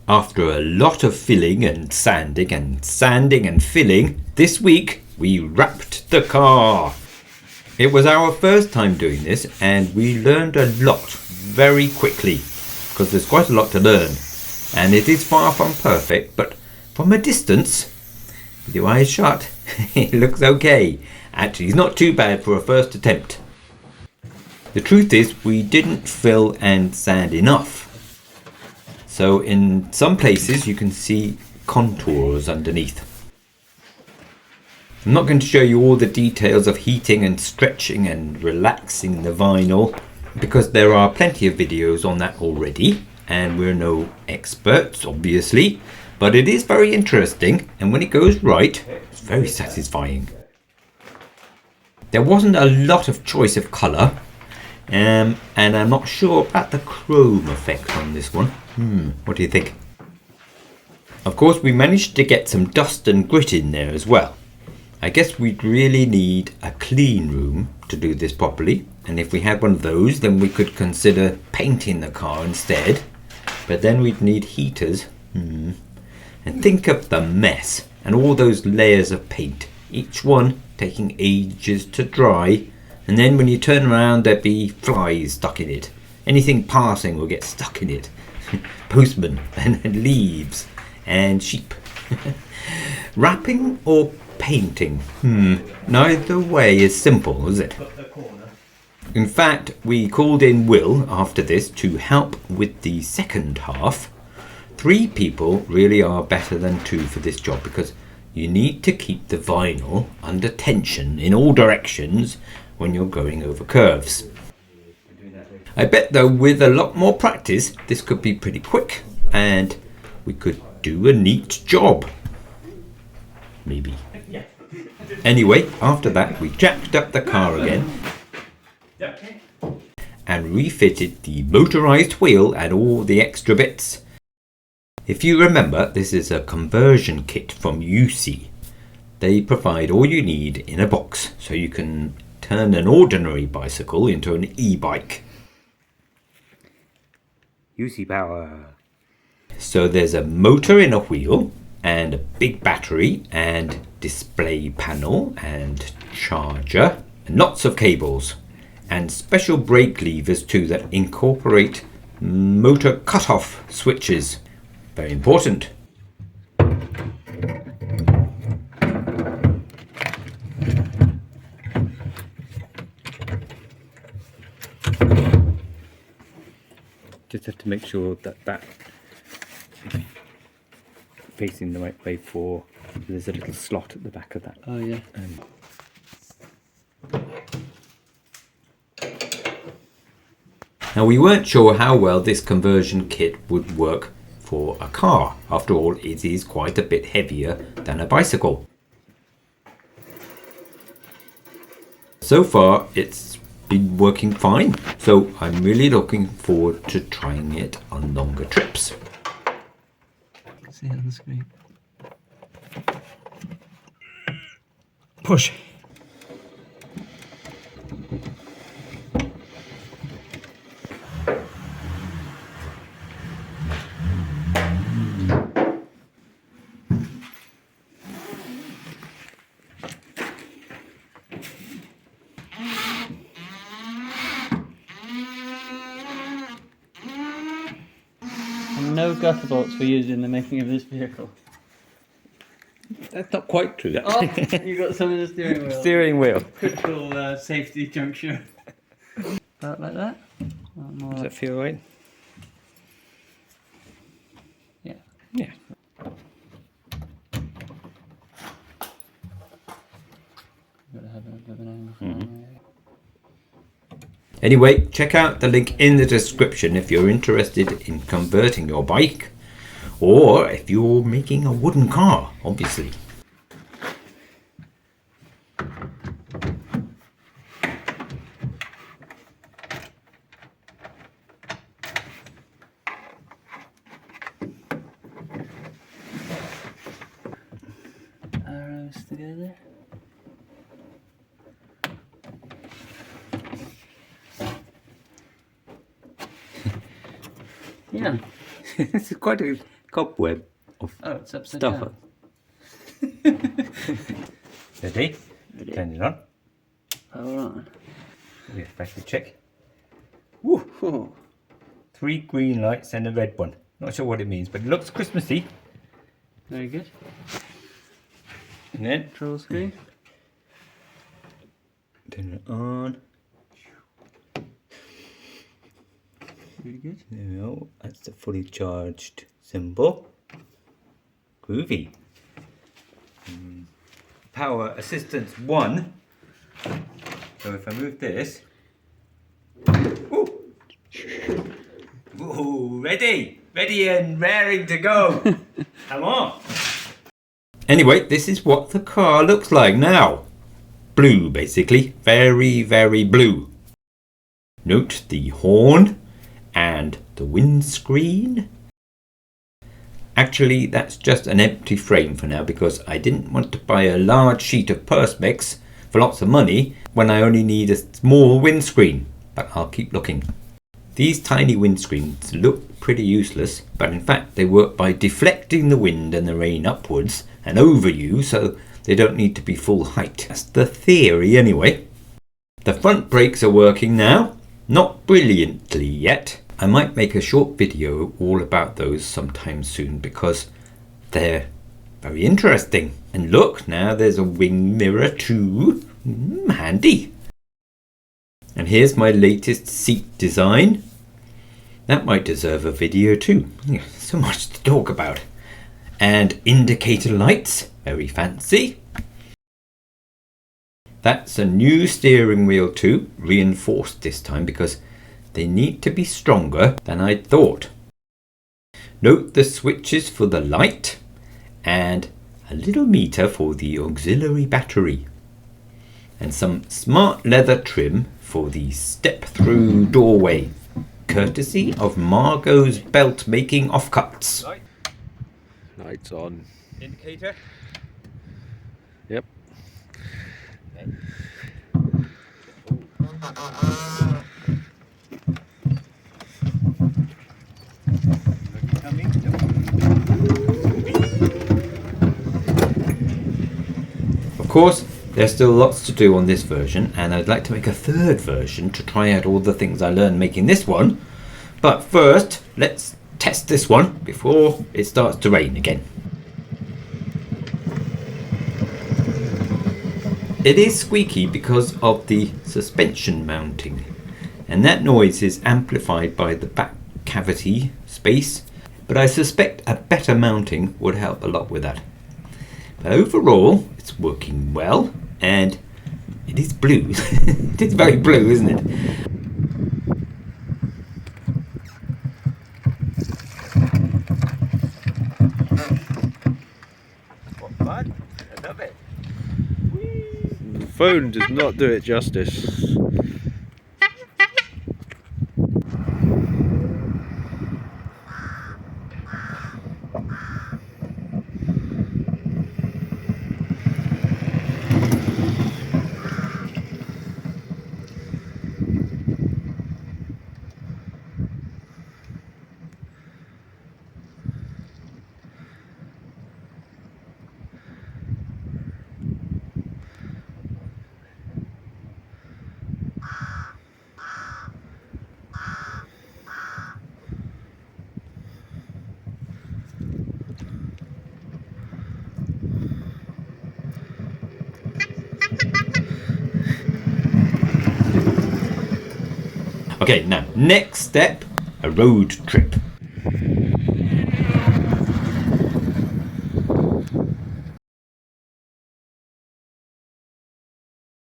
After a lot of filling and sanding and filling, this week we wrapped the car. It was our first time doing this and we learned a lot very quickly because there's quite a lot to learn and it is far from perfect, but from a distance, with your eyes shut, it looks okay. Actually, it's not too bad for a first attempt. The truth is we didn't fill and sand enough. So in some places you can see contours underneath. I'm not going to show you all the details of heating and stretching and relaxing the vinyl because there are plenty of videos on that already and we're no experts obviously, but it is very interesting and when it goes right, it's very satisfying. There wasn't a lot of choice of colour and I'm not sure about the chrome effect on this one. What do you think? Of course we managed to get some dust and grit in there as well. I guess we'd really need a clean room to do this properly, and if we had one of those then we could consider painting the car instead, but then we'd need heaters. And think of the mess and all those layers of paint, each one taking ages to dry, and then when you turn around there'd be flies stuck in it. Anything passing will get stuck in it. Postmen and leaves and sheep. Wrapping or painting? Neither way is simple, is it? In fact, we called in Will after this to help with the second half. 3 people really are better than 2 for this job because you need to keep the vinyl under tension in all directions when you're going over curves. I bet though with a lot more practice this could be pretty quick and we could do a neat job. Maybe. Anyway, after that we jacked up the car again and refitted the motorized wheel and all the extra bits. If you remember, this is a conversion kit from Yose. They provide all you need in a box so you can turn an ordinary bicycle into an e-bike. Yose Power. So there's a motor in a wheel and a big battery and display panel and charger and lots of cables and special brake levers too that incorporate motor cutoff switches. Very important. Just have to make sure that facing the right way for there's a little slot at the back of that. Oh yeah. Now we weren't sure how well this conversion kit would work for a car. After all, it is quite a bit heavier than a bicycle. So far it's been working fine, so I'm really looking forward to trying it on longer trips. See it on the screen. Push. No gutter bolts were used in the making of this vehicle. That's not quite true. Oh, you got some in the steering wheel. Steering wheel. Critical safety juncture. About like that. Does that feel right? Yeah. Yeah. Got to have a bit of an angle. Anyway, check out the link in the description if you're interested in converting your bike or if you're making a wooden car, obviously. Arrows together. Yeah. It's quite a cobweb of Oh, it's upside stuff. down. Ready? Ready. Turn it on. Power on. We'll pressure check. Woo! Whoa. 3 green lights and a red one. Not sure what it means, but it looks Christmassy. Very good. And then Control screen. turn it on. Very good. There we go. That's the fully charged symbol. Groovy. Power assistance 1. So if I move this. Ooh. Ooh, ready! Ready and raring to go! Come on! Anyway, this is what the car looks like now. Blue, basically. Very, very blue. Note the horn and the windscreen. Actually, that's just an empty frame for now because I didn't want to buy a large sheet of Perspex for lots of money when I only need a small windscreen. But I'll keep looking. These tiny windscreens look pretty useless, but in fact they work by deflecting the wind and the rain upwards and over you, so they don't need to be full height. That's the theory anyway. The front brakes are working now. Not brilliantly yet. I might make a short video all about those sometime soon because they're very interesting. And look, now there's a wing mirror too. Handy. And here's my latest seat design. That might deserve a video too. So much to talk about. And indicator lights, very fancy. That's a new steering wheel too, reinforced this time because they need to be stronger than I'd thought. Note the switches for the light and a little meter for the auxiliary battery. And some smart leather trim for the step-through doorway, courtesy of Margot's belt making offcuts. Lights on. Indicator. Yep. Of course, there's still lots to do on this version, and I'd like to make a third version to try out all the things I learned making this one. But first, let's test this one before it starts to rain again. It is squeaky because of the suspension mounting, and that noise is amplified by the back cavity space, but I suspect a better mounting would help a lot with that. But overall, it's working well, and it is blue. It is very blue, isn't it? What fun! I love it. The phone does not do it justice. Okay, now, next step, a road trip.